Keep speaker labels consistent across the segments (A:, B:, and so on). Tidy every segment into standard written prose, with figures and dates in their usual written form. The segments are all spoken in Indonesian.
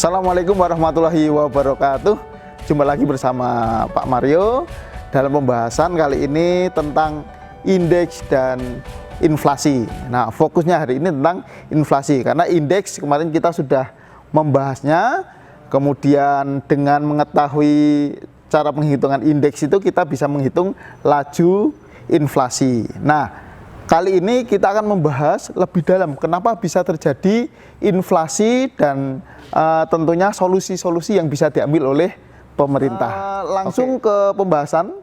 A: Assalamualaikum warahmatullahi wabarakatuh. Jumpa lagi bersama Pak Mario dalam pembahasan kali ini tentang indeks dan inflasi. Nah, fokusnya hari ini tentang inflasi karena indeks kemarin kita sudah membahasnya. Kemudian dengan mengetahui cara penghitungan indeks itu kita bisa menghitung laju inflasi. Nah, kali ini kita akan membahas lebih dalam kenapa bisa terjadi inflasi dan tentunya solusi-solusi yang bisa diambil oleh pemerintah. Langsung ke pembahasan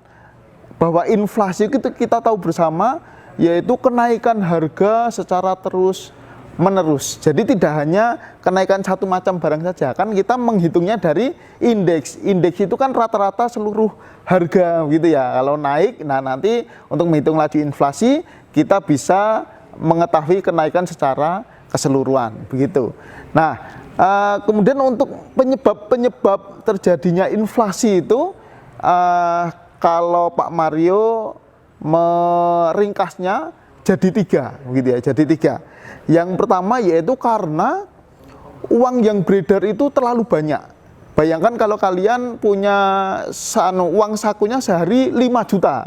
A: bahwa inflasi itu kita tahu bersama yaitu kenaikan harga secara terus menerus. Jadi tidak hanya kenaikan satu macam barang saja, kan kita menghitungnya dari indeks. Indeks itu kan rata-rata seluruh harga gitu ya. Kalau naik, nah nanti untuk menghitung laju inflasi kita bisa mengetahui kenaikan secara keseluruhan begitu. Nah, kemudian untuk penyebab terjadinya inflasi itu kalau Pak Mario meringkasnya jadi tiga gitu ya, jadi tiga. Yang pertama yaitu karena uang yang beredar itu terlalu banyak. Bayangkan kalau kalian punya uang sakunya sehari 5 juta.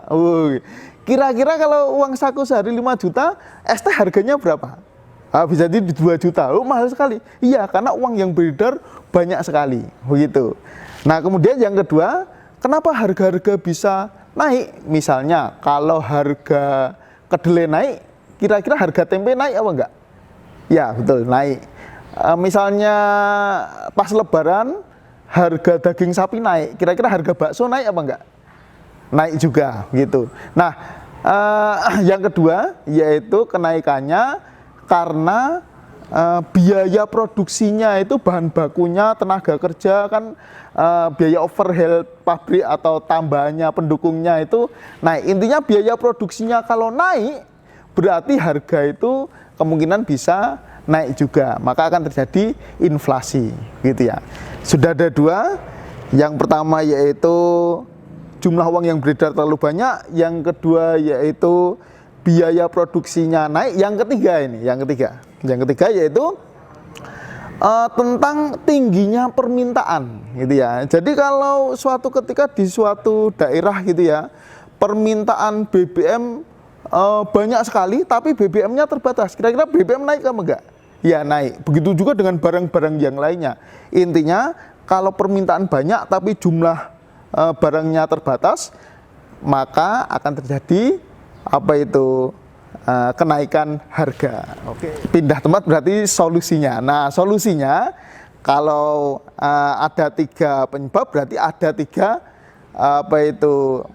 A: Kira-kira kalau uang saku sehari 5 juta, es teh harganya berapa? Bisa jadi 2 juta. Mahal sekali. Iya, karena uang yang beredar banyak sekali. Begitu. Nah, kemudian yang kedua, kenapa harga-harga bisa naik? Misalnya, kalau harga kedelai naik, kira-kira harga tempe naik apa enggak? Ya, betul, naik. Misalnya pas lebaran, harga daging sapi naik. Kira-kira harga bakso naik apa enggak? Naik juga gitu. Nah, yang kedua yaitu kenaikannya karena biaya produksinya itu bahan bakunya, tenaga kerja kan, biaya overhead pabrik atau tambahannya pendukungnya itu naik. Intinya biaya produksinya kalau naik berarti harga itu kemungkinan bisa naik juga, maka akan terjadi inflasi gitu ya. Sudah ada dua. Yang pertama yaitu jumlah uang yang beredar terlalu banyak, yang kedua yaitu biaya produksinya naik, yang ketiga yaitu tentang tingginya permintaan gitu ya. Jadi kalau suatu ketika di suatu daerah gitu ya, permintaan BBM banyak sekali tapi BBM-nya terbatas, kira-kira BBM naik apa enggak? Ya naik. Begitu juga dengan barang-barang yang lainnya. Intinya kalau permintaan banyak tapi jumlah barangnya terbatas, maka akan terjadi kenaikan harga. Oke. Pindah tempat berarti solusinya. Nah, solusinya kalau ada tiga penyebab berarti ada tiga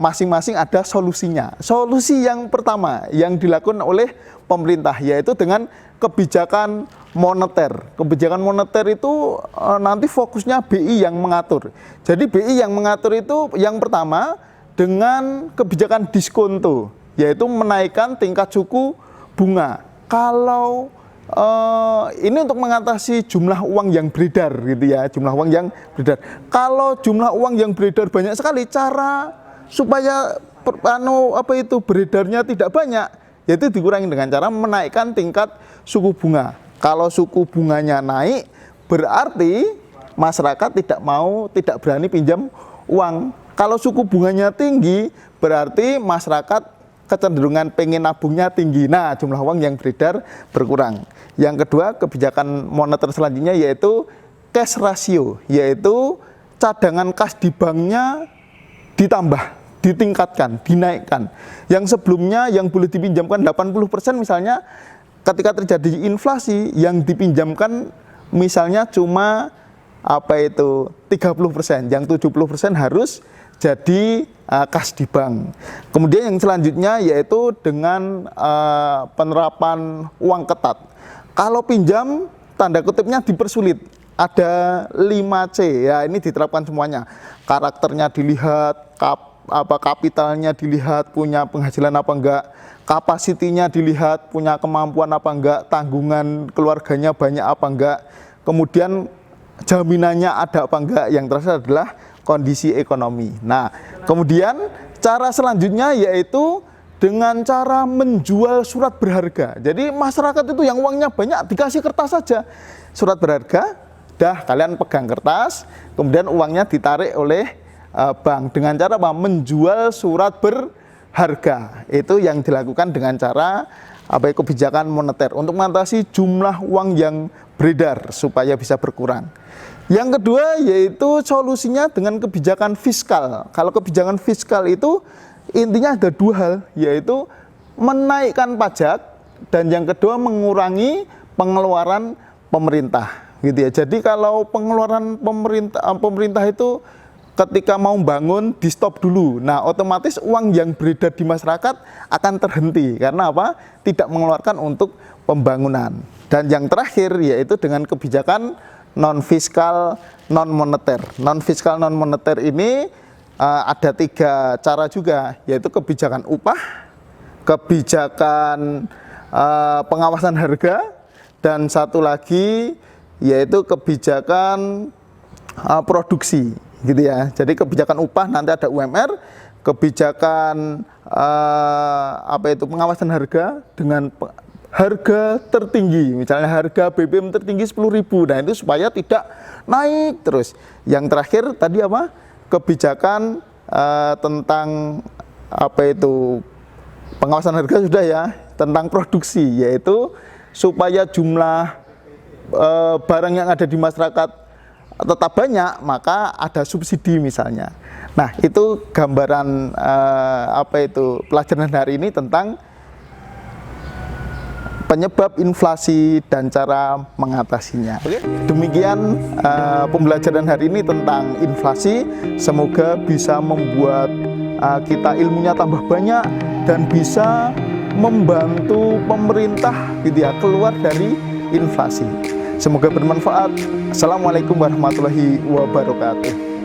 A: masing-masing ada solusinya. Solusi yang pertama yang dilakukan oleh pemerintah yaitu dengan kebijakan moneter. Kebijakan moneter itu nanti fokusnya BI yang mengatur. Jadi BI yang mengatur itu yang pertama dengan kebijakan diskonto, yaitu menaikkan tingkat suku bunga. Kalau ini untuk mengatasi jumlah uang yang beredar gitu ya, jumlah uang yang beredar. Kalau jumlah uang yang beredar banyak sekali, cara supaya beredarnya tidak banyak, yaitu dikurangi dengan cara menaikkan tingkat suku bunga. Kalau suku bunganya naik, berarti masyarakat tidak berani pinjam uang. Kalau suku bunganya tinggi, berarti masyarakat kecenderungan pengen nabungnya tinggi. Nah, jumlah uang yang beredar berkurang. Yang kedua, kebijakan moneter selanjutnya yaitu cash ratio, yaitu cadangan kas di banknya ditambah, ditingkatkan, dinaikkan. Yang sebelumnya yang boleh dipinjamkan 80% misalnya, ketika terjadi inflasi yang dipinjamkan misalnya cuma 30%, yang 70% harus jadi kas di bank. Kemudian yang selanjutnya yaitu dengan penerapan uang ketat. Kalau pinjam tanda kutipnya dipersulit. Ada 5C ya, ini diterapkan semuanya. Karakternya dilihat, kapitalnya dilihat, punya penghasilan apa enggak, kapasitinya dilihat, punya kemampuan apa enggak, tanggungan keluarganya banyak apa enggak, kemudian jaminannya ada apa enggak, yang terakhir adalah kondisi ekonomi. Nah, kemudian cara selanjutnya yaitu dengan cara menjual surat berharga. Jadi masyarakat itu yang uangnya banyak dikasih kertas saja, surat berharga mudah, kalian pegang kertas, kemudian uangnya ditarik oleh bank dengan cara apa? Menjual surat berharga. Itu yang dilakukan dengan cara kebijakan moneter untuk mengatasi jumlah uang yang beredar supaya bisa berkurang. Yang kedua yaitu solusinya dengan kebijakan fiskal. Kalau kebijakan fiskal itu intinya ada dua hal, yaitu menaikkan pajak dan yang kedua mengurangi pengeluaran pemerintah, gitu ya. Jadi kalau pengeluaran pemerintah itu ketika mau bangun di stop dulu. Nah, otomatis uang yang beredar di masyarakat akan terhenti karena apa? Tidak mengeluarkan untuk pembangunan. Dan yang terakhir yaitu dengan kebijakan non fiskal non moneter. Non fiskal non moneter ini ada 3 cara juga, yaitu kebijakan upah, kebijakan pengawasan harga, dan satu lagi yaitu kebijakan produksi, gitu ya. Jadi kebijakan upah nanti ada UMR, kebijakan pengawasan harga dengan harga tertinggi, misalnya harga BBM tertinggi 10.000. Nah, itu supaya tidak naik terus. Yang terakhir tadi apa? Kebijakan tentang pengawasan harga sudah ya, tentang produksi, yaitu supaya jumlah barang yang ada di masyarakat tetap banyak, maka ada subsidi misalnya. Nah, itu gambaran pelajaran hari ini tentang penyebab inflasi dan cara mengatasinya. Oke. Demikian pembelajaran hari ini tentang inflasi. Semoga bisa membuat kita ilmunya tambah banyak dan bisa membantu pemerintah gitu ya keluar dari inflasi. Semoga bermanfaat. Assalamualaikum warahmatullahi wabarakatuh.